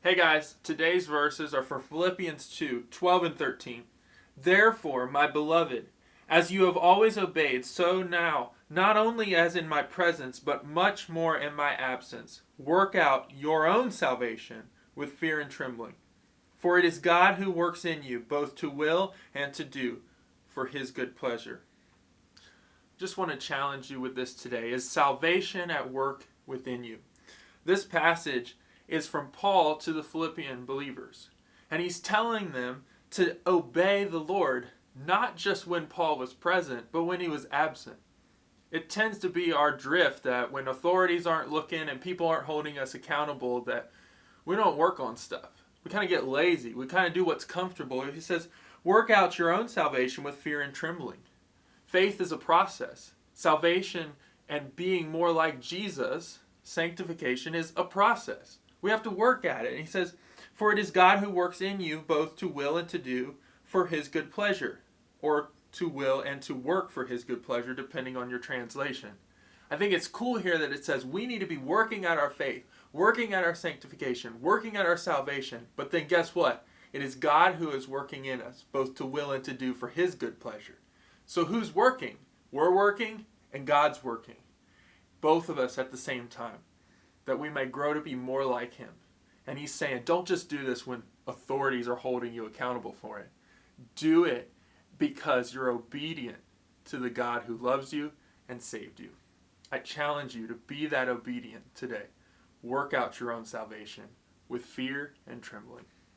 Hey guys, today's verses are for Philippians 2:12 and 13. Therefore, my beloved, as you have always obeyed, so now, not only as in my presence, but much more in my absence, work out your own salvation with fear and trembling. For it is God who works in you, both to will and to do, for his good pleasure. Just want to challenge you with this today. Is salvation at work within you? This passage is from Paul to the Philippian believers. And he's telling them to obey the Lord, not just when Paul was present, but when he was absent. It tends to be our drift that when authorities aren't looking and people aren't holding us accountable, that we don't work on stuff. We kind of get lazy. We kind of do what's comfortable. He says, work out your own salvation with fear and trembling. Faith is a process. Salvation and being more like Jesus, sanctification, is a process. We have to work at it. And he says, for it is God who works in you both to will and to do for his good pleasure. Or to will and to work for his good pleasure, depending on your translation. I think it's cool here that it says we need to be working at our faith, working at our sanctification, working at our salvation. But then guess what? It is God who is working in us, both to will and to do for his good pleasure. So who's working? We're working and God's working. Both of us at the same time, that we may grow to be more like him. And he's saying, don't just do this when authorities are holding you accountable for it. Do it because you're obedient to the God who loves you and saved you. I challenge you to be that obedient today. Work out your own salvation with fear and trembling.